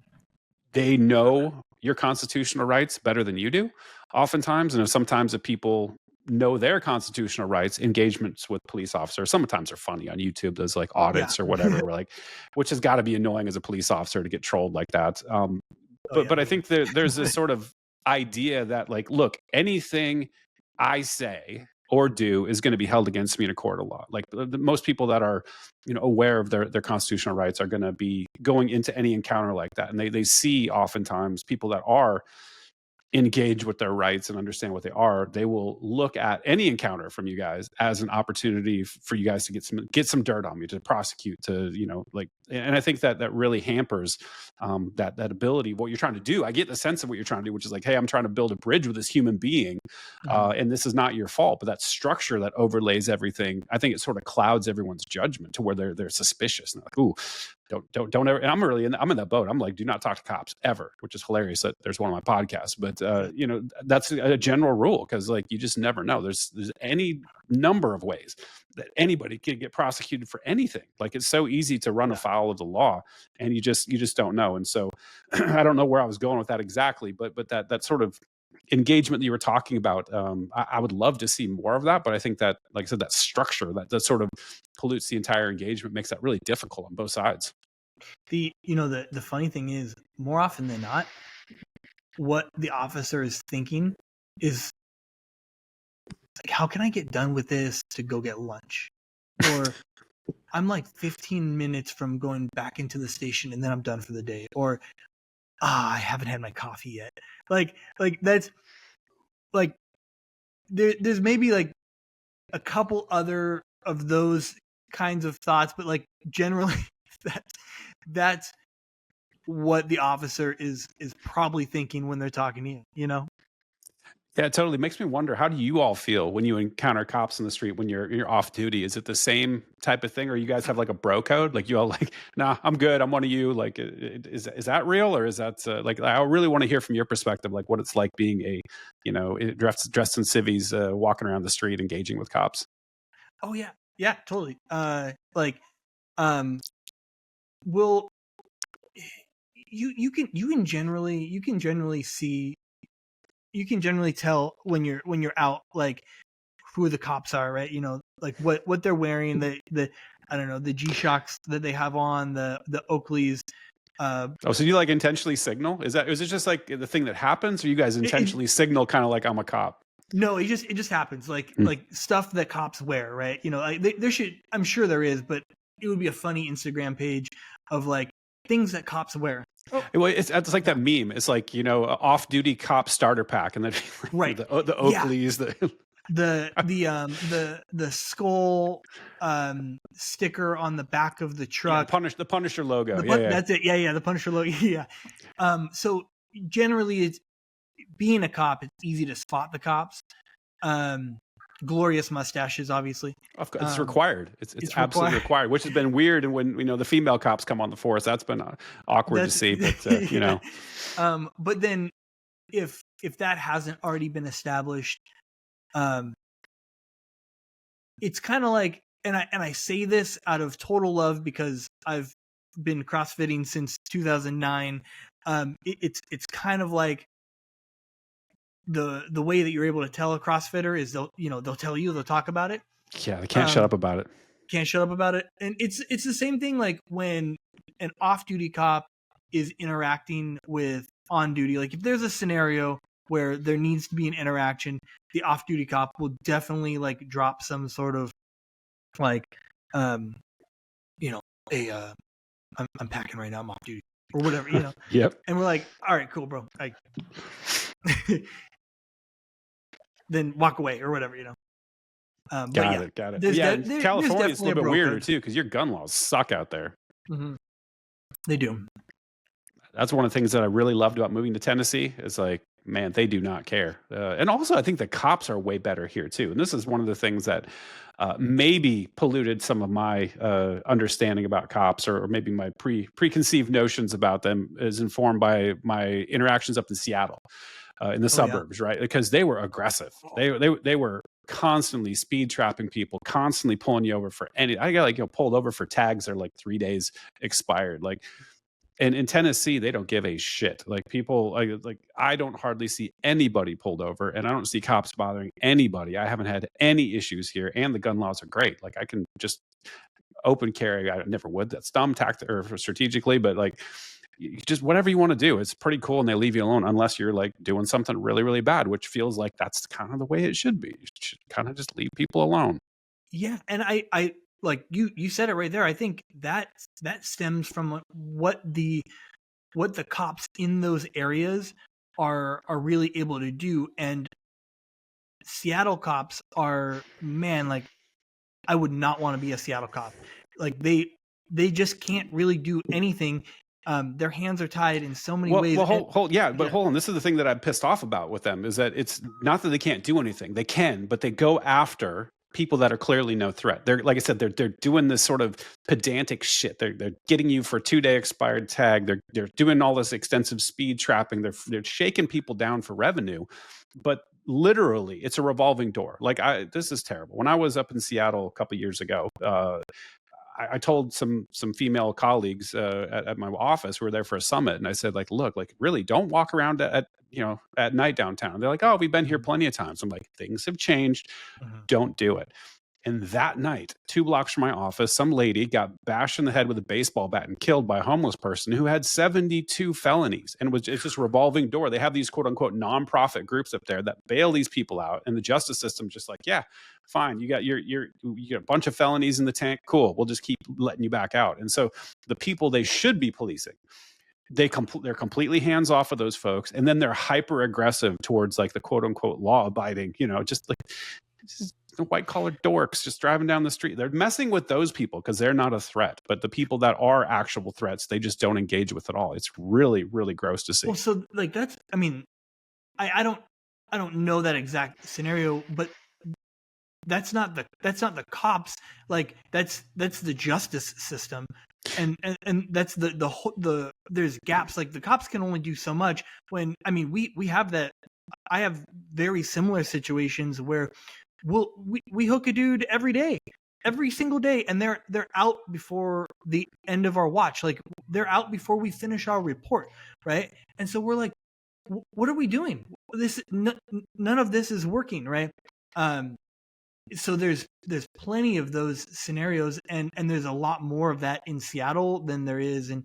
they know your constitutional rights better than you do, oftentimes. And sometimes if people know their constitutional rights, engagements with police officers sometimes are funny on YouTube. There's like audits or whatever, like, which has got to be annoying as a police officer to get trolled like that. But I think there's this sort of idea that, like, look, anything I say or do is going to be held against me in a court of law. Like, most people that are, aware of their constitutional rights are going to be going into any encounter like that, and they see oftentimes people that are engage with their rights and understand what they are. They will look at any encounter from you guys as an opportunity for you guys to get some dirt on me, to prosecute, to, like, and I think that really hampers that ability, what you're trying to do. I get the sense of what you're trying to do, which is like, hey, I'm trying to build a bridge with this human being, and this is not your fault. But that structure that overlays everything, I think it sort of clouds everyone's judgment to where they're suspicious and they're like, ooh, don't ever. And I'm in that boat. I'm like, do not talk to cops ever, which is hilarious that there's one on my podcast. But that's a general rule, because, like, you just never know. There's any number of ways that anybody can get prosecuted for anything. Like, it's so easy to run afoul of the law, and you just don't know. And so I don't know where I was going with that exactly, but that sort of engagement that you were talking about, I would love to see more of that. But I think that, like I said, that structure that sort of pollutes the entire engagement, makes that really difficult on both sides. The funny thing is, more often than not, what the officer is thinking is like, how can I get done with this to go get lunch? Or I'm like 15 minutes from going back into the station and then I'm done for the day. Or I haven't had my coffee yet. Like that's like, there's maybe like a couple other of those kinds of thoughts, but like generally that's what the officer is probably thinking when they're talking to you, Yeah, it totally makes me wonder, how do you all feel when you encounter cops in the street when you're off duty? Is it the same type of thing, or you guys have like a bro code? Like, you all like, nah, I'm good, I'm one of you. Like, is that real, or is that like, I really want to hear from your perspective, like what it's like being a, dressed in civvies, walking around the street engaging with cops. Oh yeah, totally. Will you can generally see, you can generally tell when you're out, like, who the cops are, right? Like what they're wearing, the I don't know, the G-Shocks that they have on, the Oakleys. So you like intentionally signal? Is it just like the thing that happens, or you guys intentionally signal, kind of like, I'm a cop? No, it just happens, like stuff that cops wear, right? Like there should, I'm sure there is, but it would be a funny Instagram page of like things that cops wear. Oh. Well, it's like that meme. It's like, off-duty cop starter pack, and then right, the Oakleys, the skull sticker on the back of the truck, the Punisher logo. That's it. Yeah, the Punisher logo. Yeah. So generally, it's being a cop. It's easy to spot the cops. Glorious mustaches, obviously. Of course, it's required. It's absolutely required, which has been weird. And when the female cops come on the force, that's been awkward to see. But yeah. But then, if that hasn't already been established, it's kind of like, and I say this out of total love, because I've been CrossFitting since 2009. It's kind of like, the way that you're able to tell a CrossFitter is they'll tell you, they'll talk about it. Yeah, they can't shut up about it. Can't shut up about it. And it's the same thing, like when an off-duty cop is interacting with on-duty. Like, if there's a scenario where there needs to be an interaction, the off-duty cop will definitely like drop some sort of like, um, you know, a I'm packing right now, I'm off duty or whatever, Yep. and we're like, all right, cool, bro, then walk away or whatever, but Got yeah, it. Got it. there's Yeah, in there's California, it's a definitely a little bit bro weirder code. too because your gun laws suck out there. Hmm. They do. That's one of the things that I really loved about moving to Tennessee. Is like, man, they do not care. And also, I think the cops are way better here too. And this is one of the things that maybe polluted some of my understanding about cops, or maybe my preconceived notions about them, is informed by my interactions up in Seattle, in the Oh yeah. suburbs, right? Because they were aggressive. They were constantly speed trapping people, constantly pulling you over for any. I got pulled over for tags that are like 3 days expired, like. And in Tennessee, they don't give a shit. Like people, like I don't hardly see anybody pulled over, and I don't see cops bothering anybody. I haven't had any issues here, and the gun laws are great. Like I can just open carry. I never would. That's dumb tactic or strategically, but like just whatever you want to do, it's pretty cool, and they leave you alone unless you're like doing something really, really bad, which feels like that's kind of the way it should be. You should kind of just leave people alone. Yeah, and I like you said it right there. I think that stems from what the cops in those areas are really able to do. And Seattle cops are, man, like I would not want to be a Seattle cop. Like they just can't really do anything. Their hands are tied in so many ways. But hold on. This is the thing that I'm pissed off about with them, is that it's not that they can't do anything. They can, but they go after people that are clearly no threat. They're, like I said, they're doing this sort of pedantic shit. They're getting you for 2-day expired tag. They're doing all this extensive speed trapping. They're shaking people down for revenue, but literally it's a revolving door. Like this is terrible. When I was up in Seattle a couple years ago, I told some female colleagues at my office who were there for a summit, and I said, like, look, like, really, don't walk around at night downtown. They're like, oh, we've been here plenty of times. I'm like, things have changed. Mhm. Don't do it. And that night, 2 blocks from my office, some lady got bashed in the head with a baseball bat and killed by a homeless person who had 72 felonies. And it's just revolving door. They have these quote unquote nonprofit groups up there that bail these people out. And the justice system just like, yeah, fine. You got you got a bunch of felonies in the tank. Cool. We'll just keep letting you back out. And so the people they should be policing, they're completely hands off of those folks. And then they're hyper aggressive towards like the quote unquote law abiding, just like, just the white collar dorks just driving down the street. They're messing with those people because they're not a threat, but the people that are actual threats, they just don't engage with at all. It's really, really gross to see. Well, so like that's, I mean, I don't know that exact scenario, but that's not the cops. Like that's the justice system, and that's the there's gaps. Like the cops can only do so much. When I mean we have that. I have very similar situations where we hook a dude every single day, and they're out before the end of our watch. Like they're out before we finish our report, right? And so we're like, what are we doing? None of this is working, right? So there's plenty of those scenarios, and there's a lot more of that in Seattle than there is in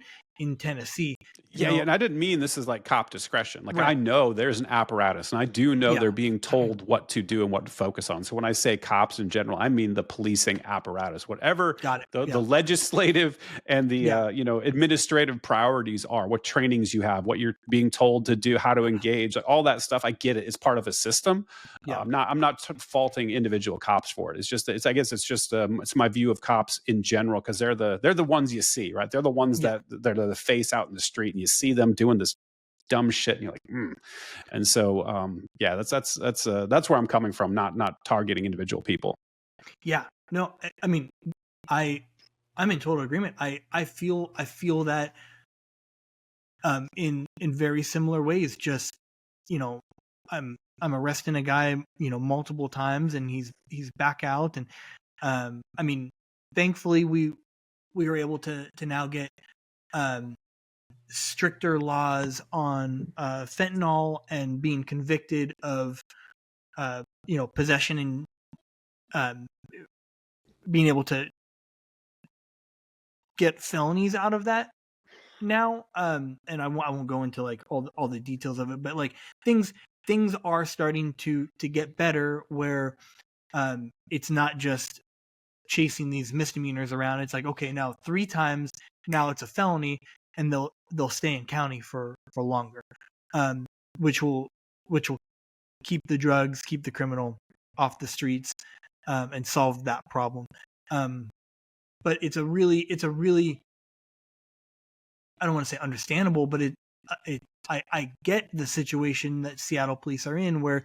Tennessee. Yeah, and I didn't mean this is like cop discretion. Like Right. I know there's an apparatus, and I do know Yeah. they're being told what to do and what to focus on. So when I say cops in general, I mean the policing apparatus, whatever Got it. the legislative and the Yeah. administrative priorities are, what trainings you have, what you're being told to do, how to engage, like all that stuff. I get it. It's part of a system. Yeah. I'm not faulting individual cops for it. It's just I guess it's just it's my view of cops in general, because they're the ones you see, right? They're the ones Yeah. that they're the face out in the street, and you see them doing this dumb shit, and you're like, And so yeah, that's where I'm coming from, not targeting individual people. Yeah. No, I mean, I'm in total agreement. I feel that in very similar ways. Just I'm arresting a guy multiple times, and he's back out. And I mean, thankfully we were able to now get stricter laws on fentanyl, and being convicted of possession, and being able to get felonies out of that now. And I won't go into like all the details of it, but like things are starting to get better, where it's not just chasing these misdemeanors around. It's like, okay, now 3 times, now it's a felony, and they'll stay in county for longer, um, which will keep the drugs, keep the criminal off the streets, and solve that problem. But it's a really I don't want to say understandable, but I get the situation that Seattle police are in, where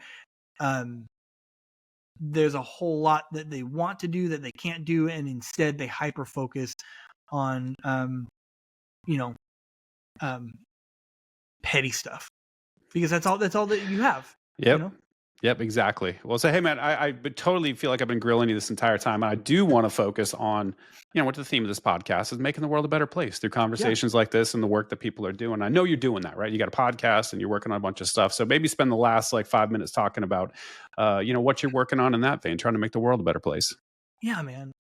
there's a whole lot that they want to do that they can't do, and instead they hyper focus on petty stuff, because that's all that you have. Yep. You know? Yep, exactly. Well, so hey, man, I totally feel like I've been grilling you this entire time. And I do want to focus on, what the theme of this podcast is: making the world a better place through conversations like this and the work that people are doing. I know you're doing that, right? You got a podcast and you're working on a bunch of stuff. So maybe spend the last 5 minutes talking about, what you're working on in that vein, trying to make the world a better place. Yeah, man.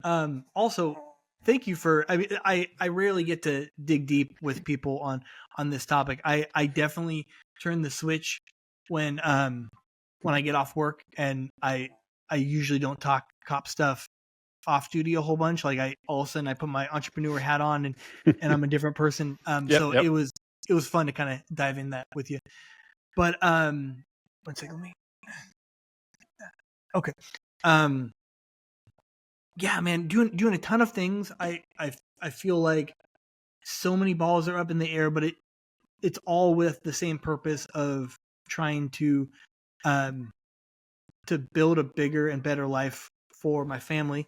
Also, thank you for. I mean, I rarely get to dig deep with people on this topic. I definitely turn the switch when I get off work, and I usually don't talk cop stuff off duty a whole bunch. Like, all of a sudden I put my entrepreneur hat on, and I'm a different person. It was fun to kind of dive in that with you. But 1 second, let me. Okay. Yeah, man, doing a ton of things. I feel like so many balls are up in the air, but it's all with the same purpose of trying to build a bigger and better life for my family.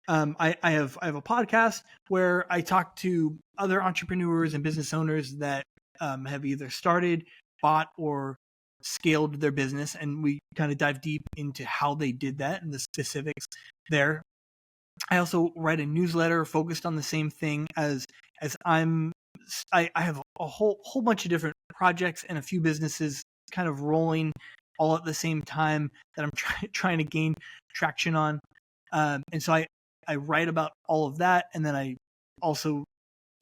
I have a podcast where I talk to other entrepreneurs and business owners that have either started, bought, or scaled their business, and we kind of dive deep into how they did that and the specifics there. I also write a newsletter focused on the same thing as I have a whole bunch of different projects and a few businesses kind of rolling all at the same time that I'm trying to gain traction on. And so I write about all of that, and then I also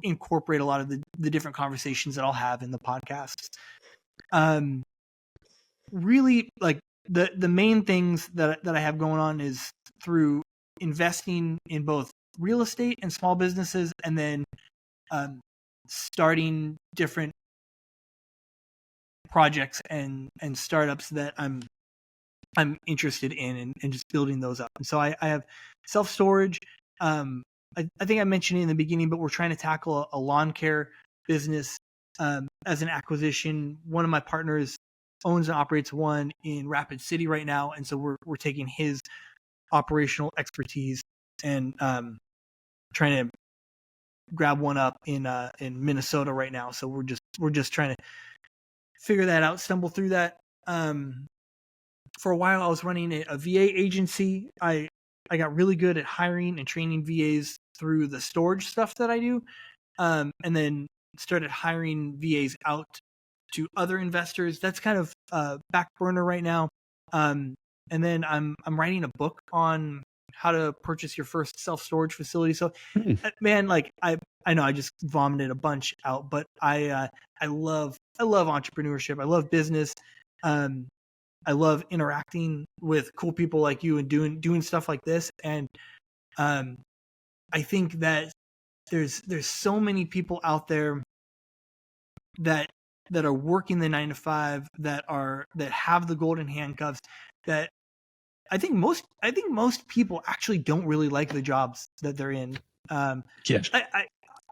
incorporate a lot of the different conversations that I'll have in the podcasts. Really, like, the main things that I have going on is through investing in both real estate and small businesses, and then starting different projects and startups that I'm interested in, and just building those up. And so I have self-storage. I think I mentioned it in the beginning, but we're trying to tackle a lawn care business as an acquisition. One of my partners owns and operates one in Rapid City right now, and so we're taking his operational expertise and trying to grab one up in Minnesota right now. So we're just trying to figure that out, stumble through that. For a while, I was running a VA agency. I got really good at hiring and training VAs through the storage stuff that I do, and then started hiring VAs out to other investors. That's kind of back burner right now. And then I'm writing a book on how to purchase your first self-storage facility. So, man, like, I know I just vomited a bunch out, but I love entrepreneurship. I love business. I love interacting with cool people like you and doing stuff like this. And I think that there's so many people out there that are working the 9 to 5, that have the golden handcuffs, that I think most people actually don't really like the jobs that they're in. Yes.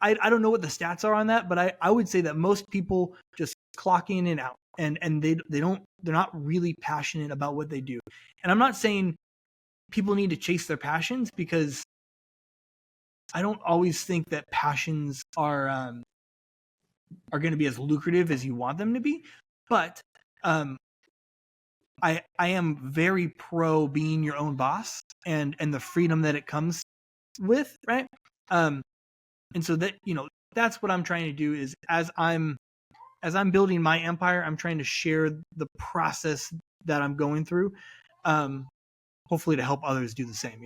I don't know what the stats are on that, but I would say that most people just clock in and out, and they're not really passionate about what they do. And I'm not saying people need to chase their passions, because I don't always think that passions are going to be as lucrative as you want them to be. But I am very pro being your own boss and the freedom that it comes with, right? And so that, that's what I'm trying to do, is as I'm building my empire, I'm trying to share the process that I'm going through, hopefully to help others do the same,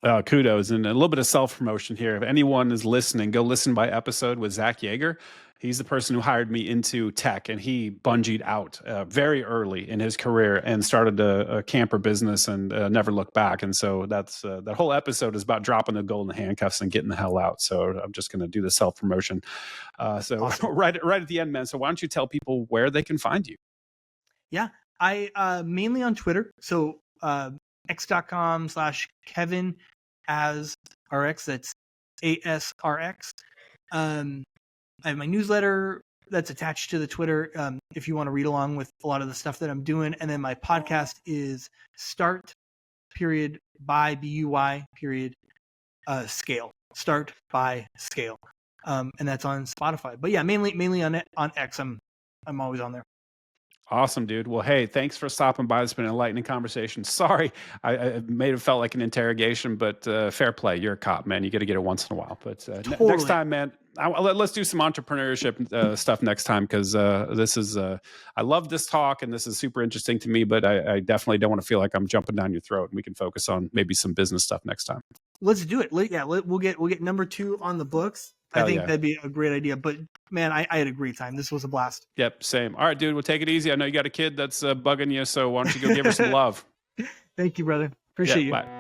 Kudos, and a little bit of self promotion here. If anyone is listening, go listen by episode with Zach Yeager. He's the person who hired me into tech, and he bungeed out very early in his career and started a camper business and never looked back. And so that's that whole episode is about dropping the golden handcuffs and getting the hell out. So I'm just going to do the self promotion. So awesome. right at the end, man. So why don't you tell people where they can find you? Yeah, I mainly on Twitter. So x.com/Kevin as RX. That's ASRX. I have my newsletter that's attached to the Twitter if you want to read along with a lot of the stuff that I'm doing. And then my podcast is Start by BUY Scale. Start by Scale. And that's on Spotify. But yeah, mainly on X. I'm always on there. Awesome, dude. Well, hey, thanks for stopping by. It's been an enlightening conversation. Sorry, I made it felt like an interrogation, but fair play. You're a cop, man. You got to get it once in a while. But totally. Next time, man, let's do some entrepreneurship stuff next time, because this is I love this talk and this is super interesting to me. But I definitely don't want to feel like I'm jumping down your throat. And we can focus on maybe some business stuff next time. Let's do it. We'll get number 2 on the books. I think that'd be a great idea. But man, I had a great time. This was a blast. Yep, same. All right, dude. Well, take it easy. I know you got a kid that's bugging you, so why don't you go give her some love? Thank you, brother. Appreciate you. Bye.